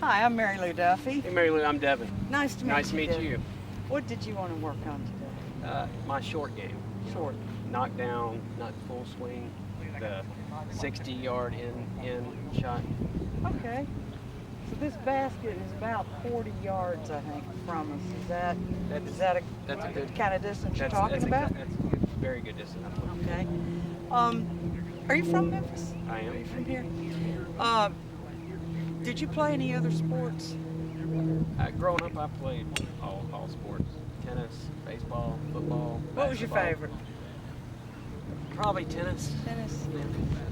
Hi, I'm Mary Lou Duffy. Hey Mary Lou, I'm Devin. Nice to meet you. Nice to meet Devin. you. What did you want to work on today? My short game. Short. Knock down, not full swing. The 60-yard in shot. Okay. So this basket is about 40 yards, I think, from us. Is that That's a good kind of distance you're that's, talking that's about? That's a good, very good distance. Okay. Are you from Memphis? I am. Are you from here? Did you play any other sports? Growing up, I played all sports: tennis, baseball, football. What was your favorite? Probably tennis. Tennis. Yeah.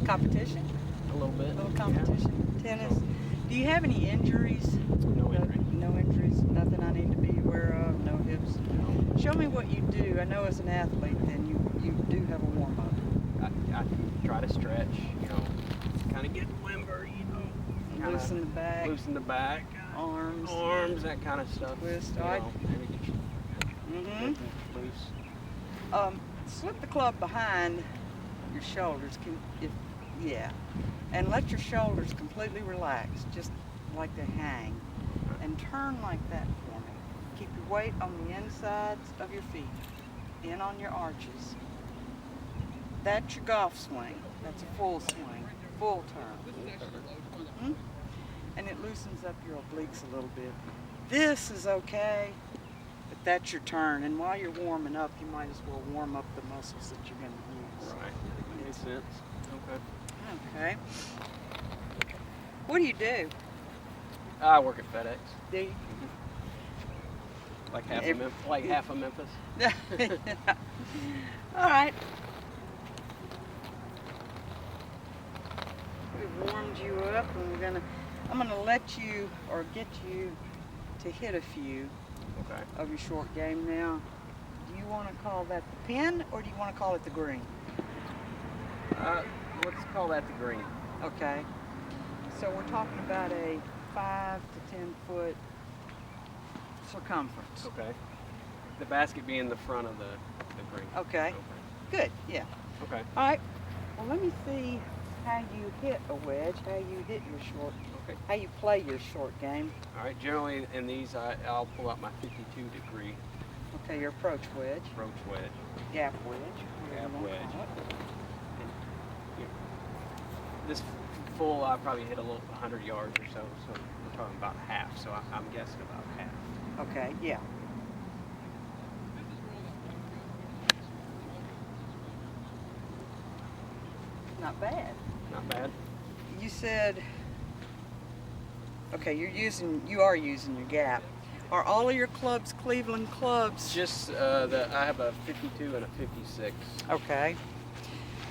Competition? A little bit. A little competition? Yeah. Tennis. Do you have any injuries? No injuries. No injuries? Nothing I need to be aware of? No hips? No. Show me what you do. I know as an athlete, then you do have a warm-up. I try to stretch, kind of get limber, Loosen the back. Loosen the back. Arms. That kind of stuff. Twist. Maybe get loose. Slip the club behind your shoulders. And let your shoulders completely relax, just like they hang. And turn like that for me. Keep your weight on the insides of your feet, in on your arches. That's your golf swing. That's a full swing, full turn. And it loosens up your obliques a little bit. This is okay, but that's your turn. And while you're warming up, you might as well warm up the muscles that you're going to use. Right. Makes sense. Okay. What do you do? I work at FedEx. Do you? Like half of Memphis. All right. We've warmed you up, and I'm gonna let you or get you to hit a few of your short game now. Do you want to call that the pin, or do you want to call it the green? Let's call that the green. Okay. So we're talking about a 5 to 10 foot circumference. Okay. The basket being the front of the green. Okay. Good. Yeah. Okay. All right. Well, let me see how you hit a wedge, how you hit your short, how you play your short game. All right. Generally, in these, I'll pull out my 52-degree. Okay, your approach wedge. Approach wedge. Gap wedge. Gap wedge. This full, I probably hit a little 100 yards or so. So we're talking about half. So I'm guessing about half. Okay. Yeah. Not bad. Not bad. You said, okay, you are using your gap. Are all of your clubs Cleveland clubs? Just I have a 52 and a 56. Okay.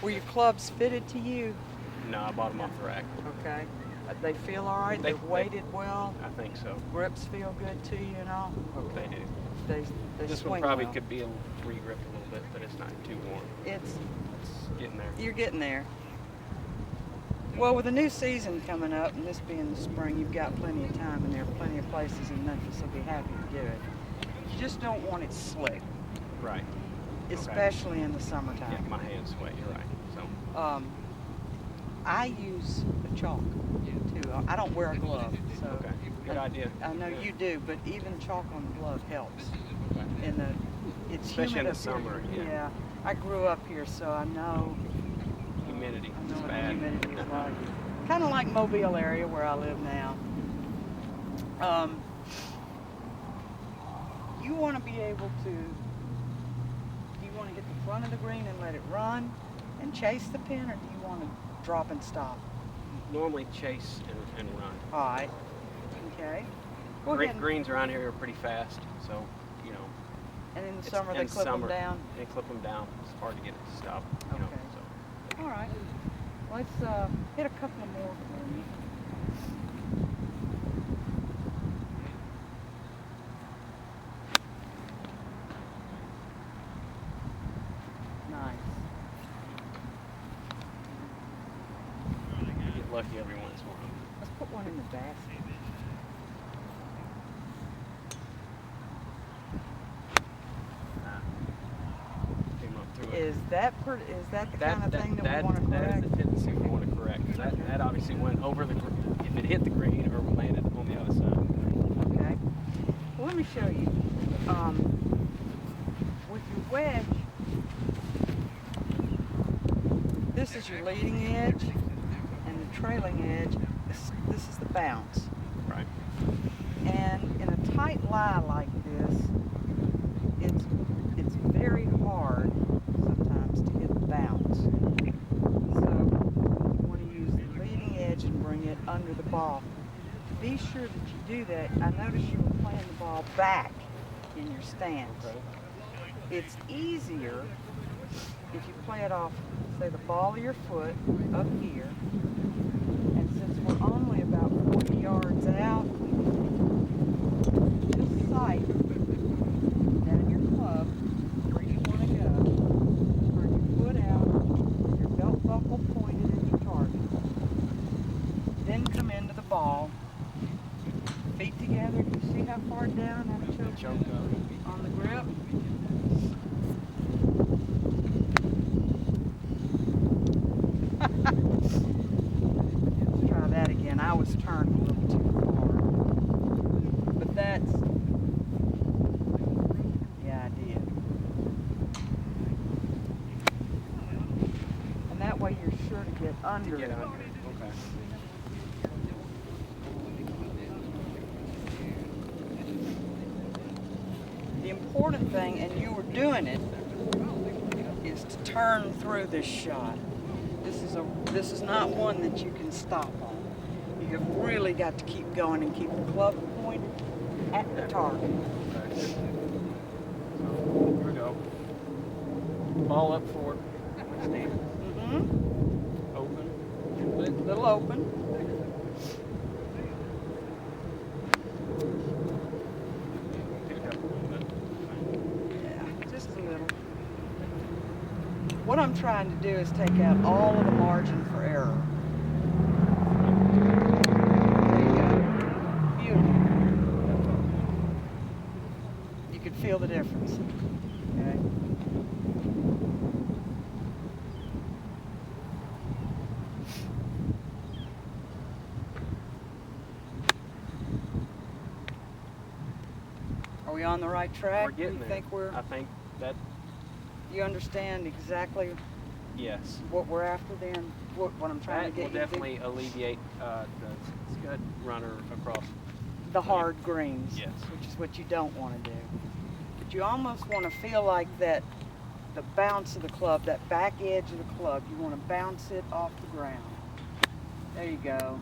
Were your clubs fitted to you? No, I bought them off the rack. Okay. They feel all right? They've weighted well? I think so. Grips feel good to you and all? They do. They this swing one probably well. could be re-gripped a little bit, but it's not too warm. It's getting there. You're getting there. Well, with the new season coming up, and this being the spring, you've got plenty of time, and there are plenty of places in Memphis that'll be happy to do it. You just don't want it slick. Right. Especially in the summertime. Yeah, my hands sweat, you're right. So. I use a chalk, too. I don't wear a glove. So okay, good idea. I know you do, but even chalk on the glove helps. Okay. It's especially humid in the summer. Yeah. I grew up here, so I know. Humidity. I know it's what bad. humidity is like. Kind of like Mobile area where I live now. You want to be able to. Do you want to hit the front of the green and let it run and chase the pin, or do you want to drop and stop? Normally chase and run. All right. Okay. Greens around here are pretty fast, so And in the summer they clip them down. They clip them down. It's hard to get it to stop. Okay. All right. Let's hit a couple more for me. Nice. You get lucky every once in a while. Let's put one in the basket. Is that the kind of thing that we want to correct? That is the tendency we want to correct. That obviously went over the green. If it hit the green or landed on the other the leading edge and the trailing edge. This is the bounce. Right. And in a tight lie like this, it's very hard sometimes to hit the bounce. So you want to use the leading edge and bring it under the ball. To be sure that you do that, I noticed you were playing the ball back in your stance. Okay. It's easier if you play it off, say, the ball of your foot up here, and since we're only about 40 yards out, just sight down your club where you want to go, turn your foot out, your belt buckle pointed at your target. Then come into the ball, feet together. Do you see how far down that choke on the grip? Let's try that again. I was turned a little too far. But that's the idea. And that way you're sure to get under it. Okay. The important thing, and you were doing it, is to turn through this shot. This is not one that you can stop on. You have really got to keep going and keep the club pointed at the target. Okay. So, here we go. Ball up forward. Stand. Mm-hmm. Open. Little open. Pick it up a little bit. Yeah, just a little. What I'm trying to do is take out all of the margin for error. There you go. Beautiful. You can feel the difference. Okay. Are we on the right track? We're getting You there. think I think that, you understand exactly yes. what we're after then? What I'm trying That to will get you to do? definitely alleviate the scud runner across. The hard greens, Yes. which is what you don't want to do. But you almost want to feel like that the bounce of the club, that back edge of the club, you want to bounce it off the ground. There you go.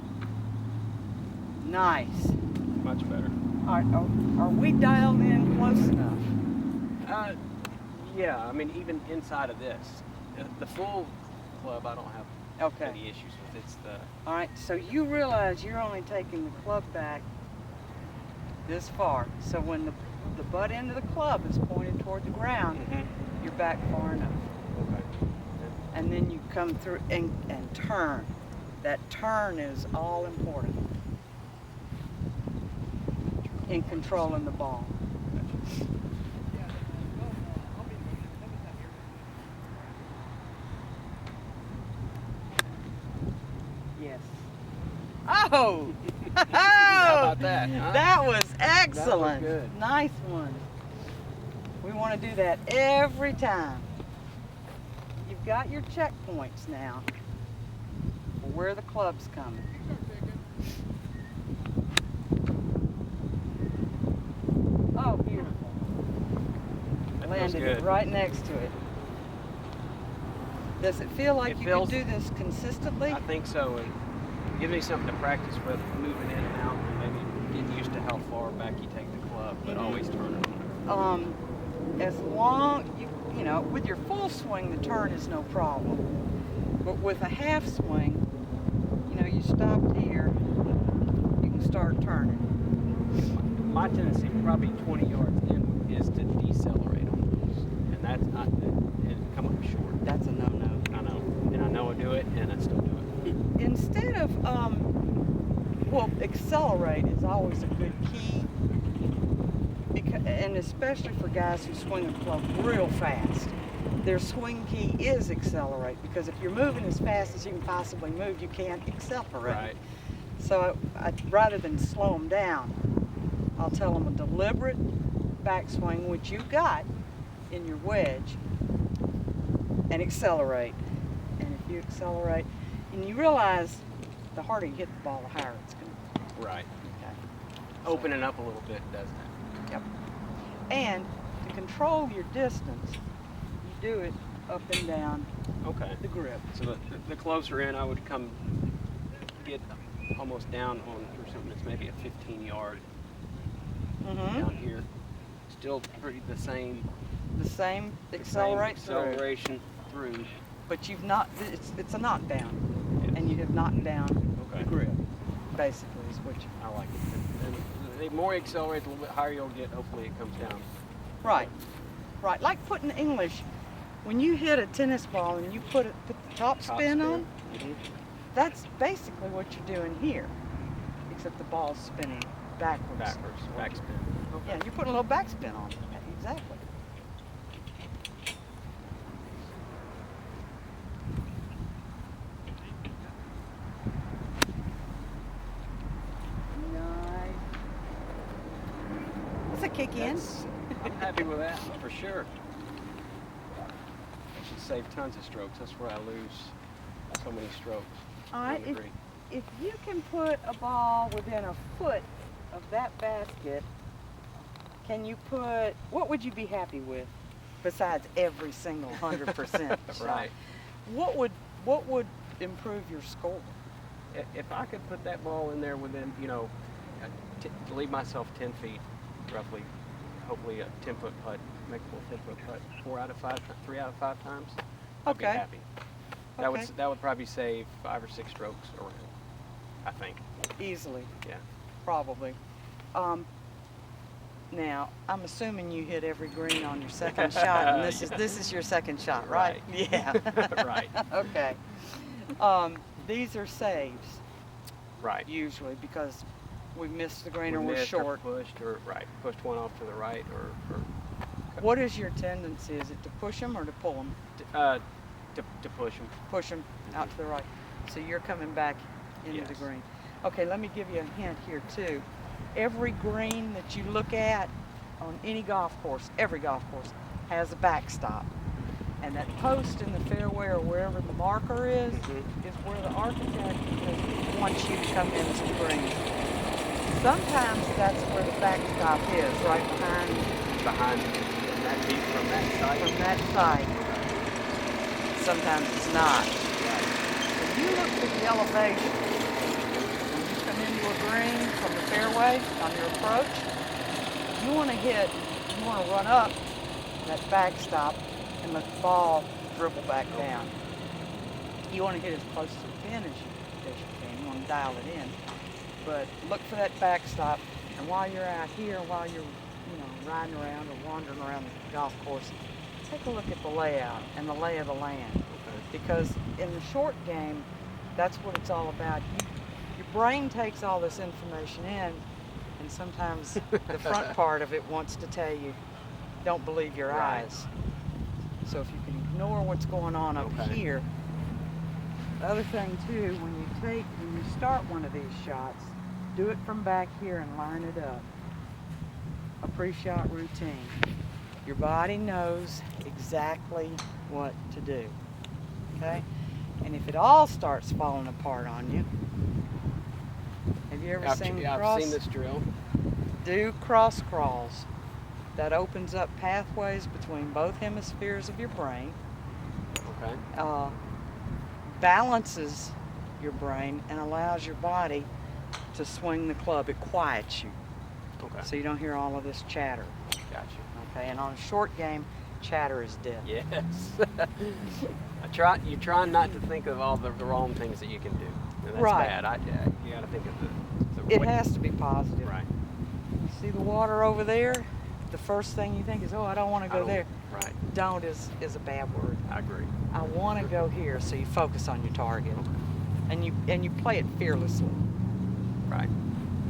Nice. Much better. Are we dialed in close enough? Yeah, I mean, even inside of this, the full club, I don't have Okay. any issues with. It's the All right, so you realize you're only taking the club back this far. So when the butt end of the club is pointed toward the ground, you're back far enough. Okay. And then you come through and turn. That turn is all important in controlling the ball. Yes. Oh! How about that? Huh? That was excellent. That was good. Nice one. We want to do that every time. You've got your checkpoints now for where the club's coming. Oh, beautiful. That feels Landed it good. right next to it. Does it feel like It you feels- can do this consistently? I think so. And give me something to practice with, moving in and out, and maybe getting used to how far back you take the club, but Mhm. always turn it. As long, you know, with your full swing, the turn is no problem. But with a half swing, you know, you stopped here, you can start turning. My tendency, probably 20 yards in, is to decelerate on those, and that's not and come up short. That's a no-no. I know, and I know I do it, and I still do it. Instead of, well, accelerate is always a good key, because, and especially for guys who swing a club real fast. Their swing key is accelerate, because if you're moving as fast as you can possibly move, you can't accelerate. Right. So rather than slow them down, I'll tell them a deliberate backswing, which you've got in your wedge, and accelerate. And if you accelerate, and you realize the harder you hit the ball, the higher it's going to Right. okay. Opening up a little bit does that. Yep. And to control your distance, you do it up and down Okay. the grip. So the closer in I would come, get almost down on through something that's maybe a 15-yard Mm-hmm. down here. Still pretty the same. The same the accelerate same through, acceleration through. but you've not. It's a knockdown, Yes. and you have knocked down Okay. the grip. Basically, is what you. I like it. And the more you accelerate, a little bit higher you'll get. Hopefully, it comes down. Right. Right. Like putting English. When you hit a tennis ball and you put the top spin on, Mhm. that's basically what you're doing here, except the ball's spinning backwards. Backwards, backspin. Yeah, you're putting a little backspin on it. Exactly. Nice. That's a kick in. I'm happy with that for sure. I should save tons of strokes. That's where I lose so many strokes. All right. on the green. If you can put a ball within a foot of that basket, can you put, what would you be happy with besides every single 100% shot? Right. What would improve your score? If I could put that ball in there within, to leave myself 10 feet, roughly, hopefully a 10-foot putt, make a little 10-foot putt, 3 out of 5 times, I'd be Okay. happy. Okay. That would probably save 5 or 6 strokes around, I think. Easily, Yeah. probably. Now, I'm assuming you hit every green on your second shot, and this is your second shot, right? Right. Yeah. Right. Okay. These are saves Right. usually because we missed the green or We we're missed short. Or pushed, or right, pushed one off to the right, or What is your tendency? Is it to push them or to pull them? to push them. Push them out to the right. So you're coming back into the Yes. green. Okay, let me give you a hint here too. Every green that you look at on any golf course, every golf course, has a backstop. And that post in the fairway or wherever the marker is where the architect wants you to come into the green. Sometimes that's where the backstop is, right Behind that beat from that side. from that side. Sometimes it's not. Right. When you look at the elevation, when you come into a green from the fairway on your approach, you want to run up that backstop and let the ball dribble back down. You want to hit as close to the pin as you can. You want to dial it in. But look for that backstop, and while you're out here, while you're riding around or wandering around the golf course, take a look at the layout and the lay of the land. Okay. Because in the short game, that's what it's all about. Your brain takes all this information in, and sometimes the front part of it wants to tell you, don't believe your Right. eyes. So if you can ignore what's going on up Okay. here. The other thing too, when you start one of these shots, do it from back here and line it up. A pre-shot routine. Your body knows exactly what to do. Okay? And if it all starts falling apart on you, have you ever seen I've seen this drill. do cross crawls. That opens up pathways between both hemispheres of your brain, Okay. balances your brain, and allows your body to swing the club. It quiets you, Okay. so you don't hear all of this chatter. Gotcha. Okay, and on a short game, chatter is death. Yes. You try not to think of all the wrong things that you can do. And that's Right. bad. You got to think of the It way- has to be positive. Right. You see the water over there? The first thing you think is, oh, I don't want to go there. Right. Don't is a bad word. I agree. I want to go here, so you focus on your target, and you play it fearlessly. Right.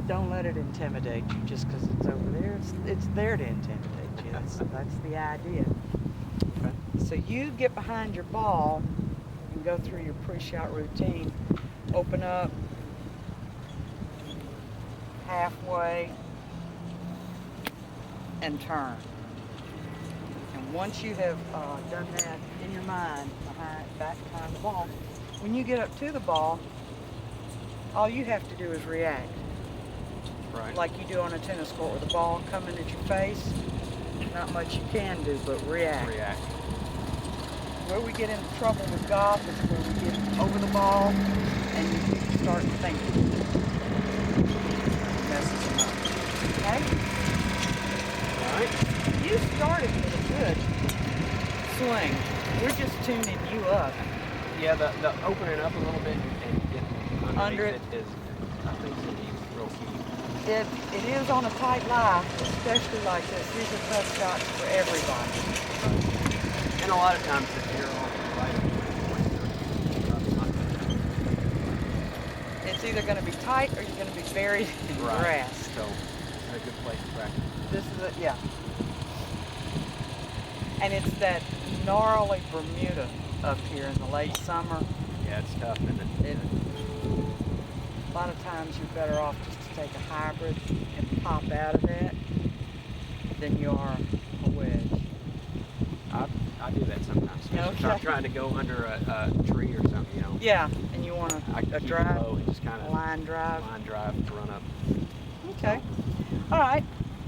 Don't let it intimidate you just because it's over there. It's there to intimidate you. That's the idea. Okay. So you get behind your ball and go through your pre-shot routine. Open up halfway and turn. And once you have done that in your mind, back behind the ball, when you get up to the ball, all you have to do is react. Right. Like you do on a tennis court with the ball coming at your face. Not much you can do but react. React. Where we get into trouble with golf is where we get over the ball and you start thinking. Messes them up. Okay? All right. You started with a good swing. We're just tuning you up. Yeah, the opening up a little bit and getting Under it is, I think, going to be real key. It is on a tight lie, especially like this. These are tough shots for everybody. And a lot of times, if you're on the right of the probably not going to. It's either going to be tight or you're going to be buried in grass. So, it's a good place to practice. This is it, yeah. And it's that gnarly Bermuda up here in the late summer. Yeah, it's tough, isn't it? A lot of times you're better off just to take a hybrid and pop out of that than you are a wedge. I do that sometimes. Especially if I'm trying to go under a tree or something, you know. Yeah, and you want I a keep drive, it low and just kind of line drive. to run up. Okay. All right.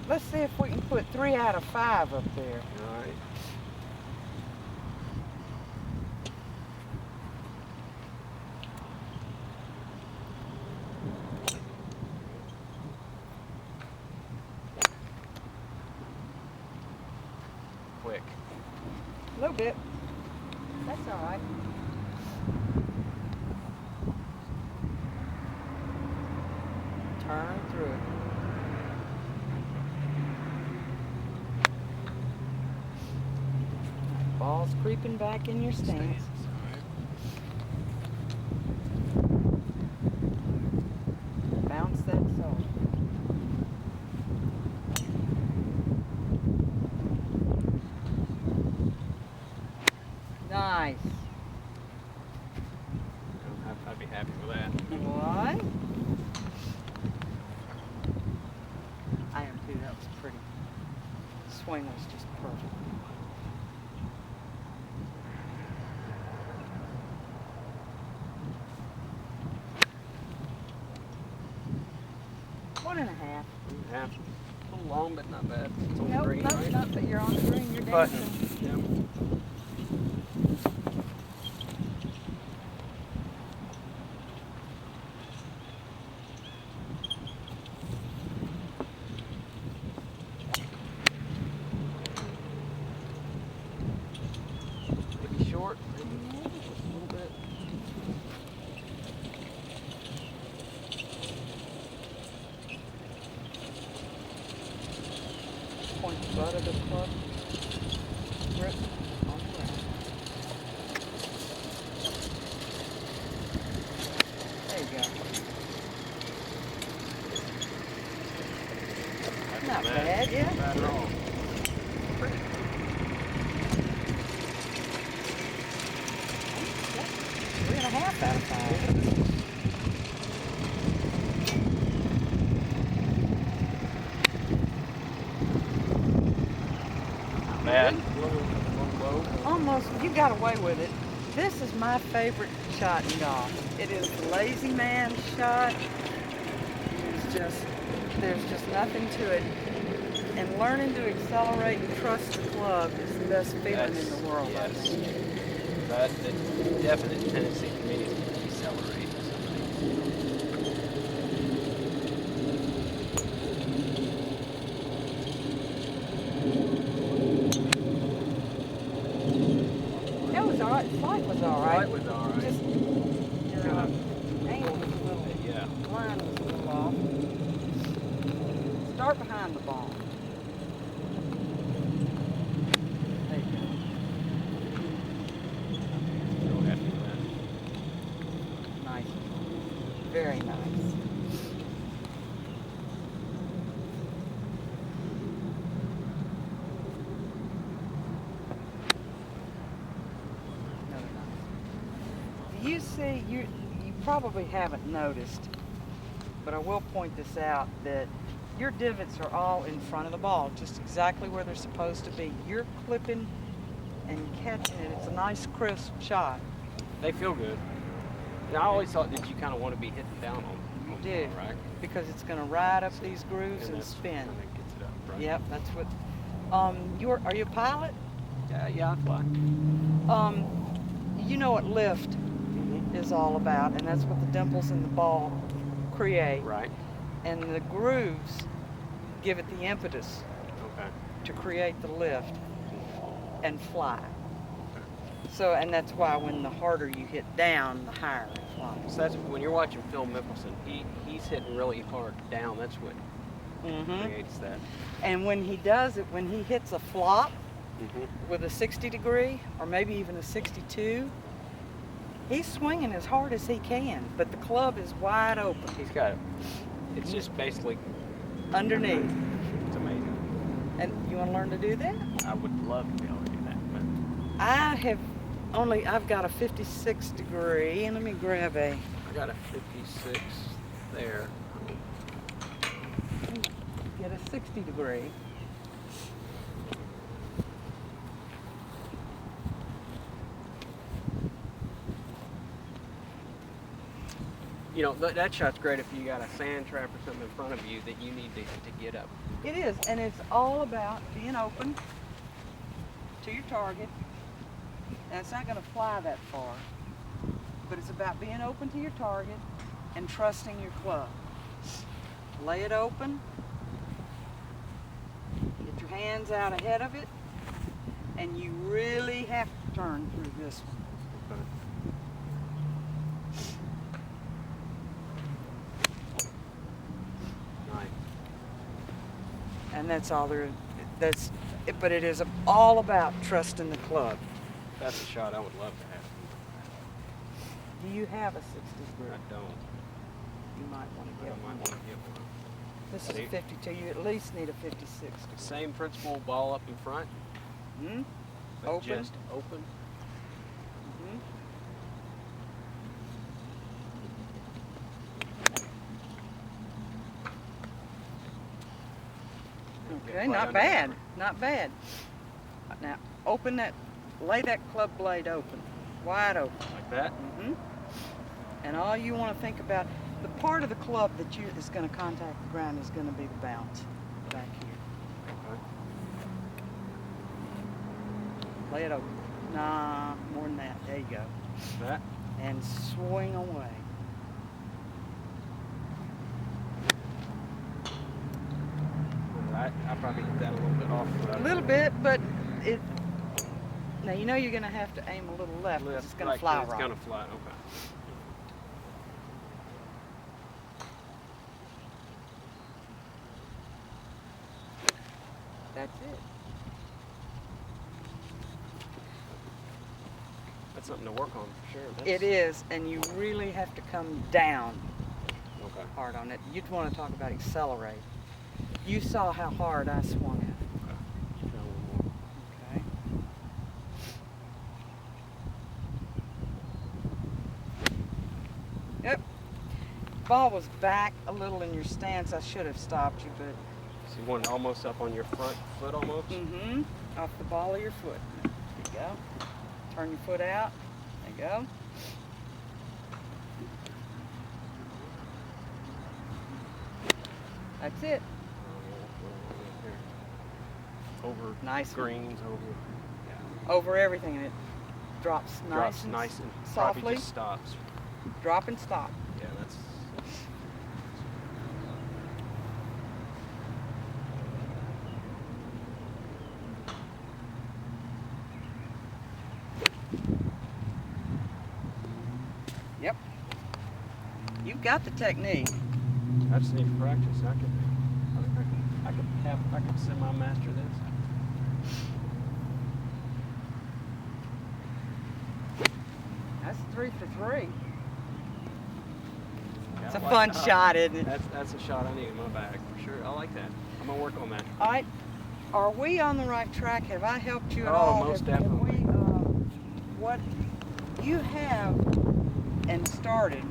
Let's see if we can put 3 out of 5 up there. All right. Quick. A little bit. That's all right. Turn through it. Ball's creeping back in your stance. Bounce that soul. Nice. I'd be happy with that. One. I am too. That was pretty. Swing was just perfect. One and a half. Yeah. A little long, but not bad. It's on the Nope, green, nope, right? not that you're on the green. You're Button. dancing. Yeah. Maybe short, maybe just a little bit. Point the butt of the club. Grip on the ground. There you go. Not bad, yeah. Not bad at all. Pretty. 3.5 out of 5. Bad. A little low. Almost, you got away with it. This is my favorite shot in golf. It is the lazy man shot. There's just nothing to it. And learning to accelerate and trust the club is the best feeling in the world, I Yes. think. That the definite tendency for me is to decelerate. That was all right. Flight was all right. Flight was all right. Just your angle was a little, Yeah. line was a little off. Start behind the ball. There you go. Real happy with that. Nice. Very nice. Another nice. You see, you probably haven't noticed, but I will point this out, that your divots are all in front of the ball, just exactly where they're supposed to be. You're clipping and catching it. It's a nice, crisp shot. They feel good. And I always thought that you kind of want to be hitting down on You the do. ball, right? Because it's going to ride up these grooves and that's spin. Kind of gets it up, right? Yep, that's what. Are you a pilot? Yeah, I fly. You know what lift is all about, and that's what the dimples in the ball create. Right. And the grooves give it the impetus Okay. to create the lift and fly. So, and that's why when the harder you hit down, the higher it flies. So that's when you're watching Phil Mickelson, he's hitting really hard down. That's what creates that. And when he does it, when he hits a flop with a 60 degree or maybe even a 62, he's swinging as hard as he can, but the club is wide open. He's got it. It's just basically underneath. It's amazing. And you want to learn to do that? I would love to be able to do that. But I've got a 56 degree, and let me grab I got a 56 there. get a 60 degree. You know, that shot's great if you got a sand trap or something in front of you that you need to get up. It is, and it's all about being open to your target. And it's not going to fly that far, but it's about being open to your target and trusting your club. Lay it open, get your hands out ahead of it, and you really have to turn through this one. And that's all there. But it is all about trusting the club. That's a shot I would love to have. Do you have a 60 degree? I don't. You might want to I get might one. want to get one. This is a 52. You at least need a 56 degree. Same principle, ball up in front. But Open. Just open. Okay, not bad. Not bad. Now, open that, lay that club blade open, wide open. Like that? And all you want to think about, the part of the club that is going to contact the ground is going to be the bounce back here. Okay. Lay it open. Nah, more than that. There you go. That? And swing away. I probably hit that a little bit off. A little bit, but it. Now you know you're going to have to aim a little left because it's going to fly right. It's going to fly. Okay. That's it. That's something to work on for sure. It is, and you really have to come down hard on it. You'd want to talk about accelerate. You saw how hard I swung it. Okay. Yep. Ball was back a little in your stance. I should have stopped you, but. So you want it almost up on your front foot almost? Off the ball of your foot. There you go. Turn your foot out. There you go. That's it. Over nice greens, over everything, and it drops nice and softly. Probably just stops. Drop and stop. Yeah, that's. Yep. You've got the technique. I just need to practice. I could semi-master this. That's 3 for 3. Yeah, It's a fun shot, isn't it? That's a shot I need in my bag for sure. I like that. I'm gonna work on that. All right. Are we on the right track? Have I helped you at Oh, all? most definitely. What you have and started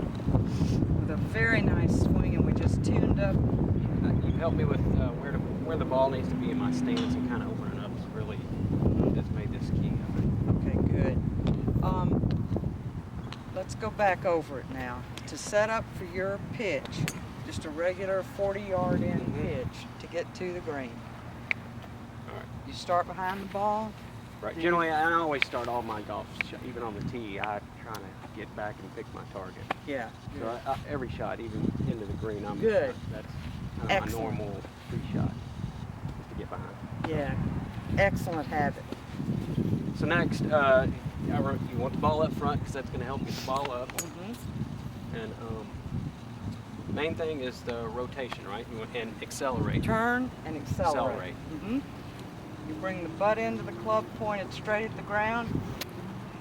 with a very nice swing, and we just tuned up. You've helped me with where the ball needs to be in my stance and kind of opening up. It's really just made this key of it. Okay, good. let's go back over it now. To set up for your pitch, just a regular 40-yard in pitch to get to the green. All right. You start behind the ball. Right. Generally, I always start all my golf, even on the tee, I try to get back and pick my target. Yeah. So every shot, even into the green, I'm good. That's kind of Excellent. my normal free shot, just to get behind. Yeah. Excellent habit. So next, you want the ball up front because that's going to help get the ball up. And main thing is the rotation, right? And accelerate. Turn and accelerate. You bring the butt into the club pointed straight at the ground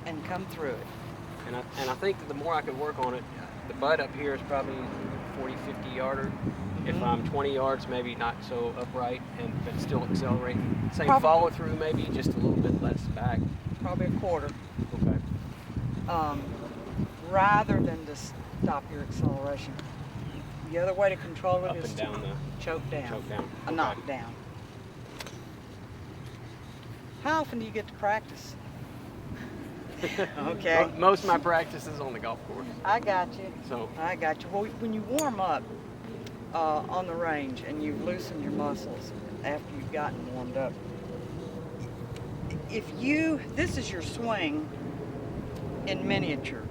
and come through it. And I think that the more I could work on it, the butt up here is probably 40, 50 yarder. If I'm 20 yards, maybe not so upright, but still accelerate. Same follow through, maybe just a little bit less back. Probably a quarter. Okay. Rather than to stop your acceleration. The other way to control it Up is and down to choke down. Choke down. A knock down. How often do you get to practice? Okay. Most of my practice is on the golf course. I got you. So I got you. Well, when you warm up on the range and you've loosened your muscles after you've gotten warmed up, this is your swing in miniature.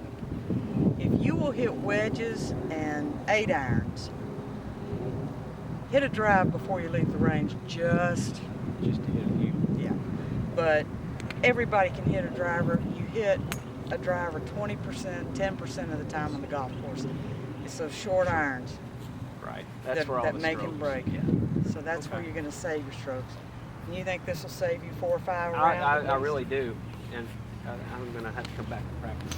If you will hit wedges and 8-irons, hit a drive before you leave the range, just to hit a few. Yeah. But everybody can hit a driver. You hit a driver 20%, 10% of the time on the golf course. It's those short irons. Right. That's where all that the make strokes. and break. Yeah. So that's where you're going to save your strokes. And you think this will save you 4 or 5 rounds? I really do, and I'm going to have to come back and practice.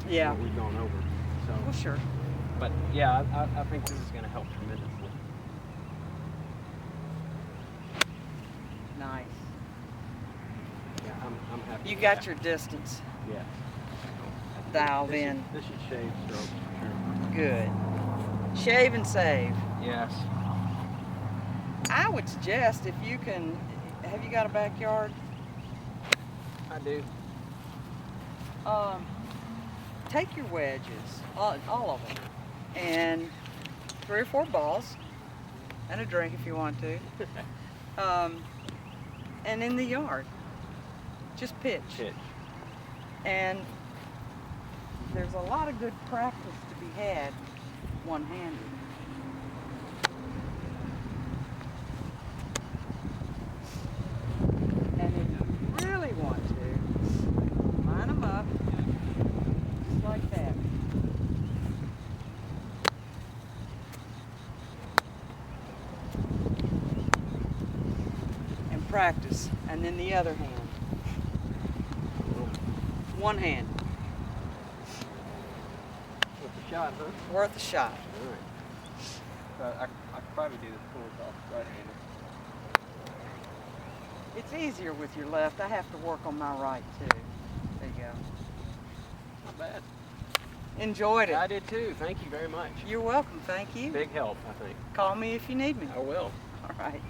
Yeah. What we've gone over. So. Well, sure. But yeah, I think this is going to help tremendously. Nice. Yeah, I'm happy. You with got that. your distance Yeah. dialed in. This should shave strokes for sure. Good. Shave and save. Yes. I would suggest if you can, have you got a backyard? I do. Take your wedges, all of them, and 3 or 4 balls, and a drink if you want to, and in the yard, just pitch. And there's a lot of good practice to be had one-handed. And if you really want to, line them up, just like that. And practice. And then the other hand. One hand. With the shot, huh? Worth a shot. All right. I could probably do this pull off right-handed. It's easier with your left. I have to work on my right too. There you go. Not bad. Enjoyed it. I did too. Thank you very much. You're welcome. Thank you. Big help, I think. Call me if you need me. I will. All right.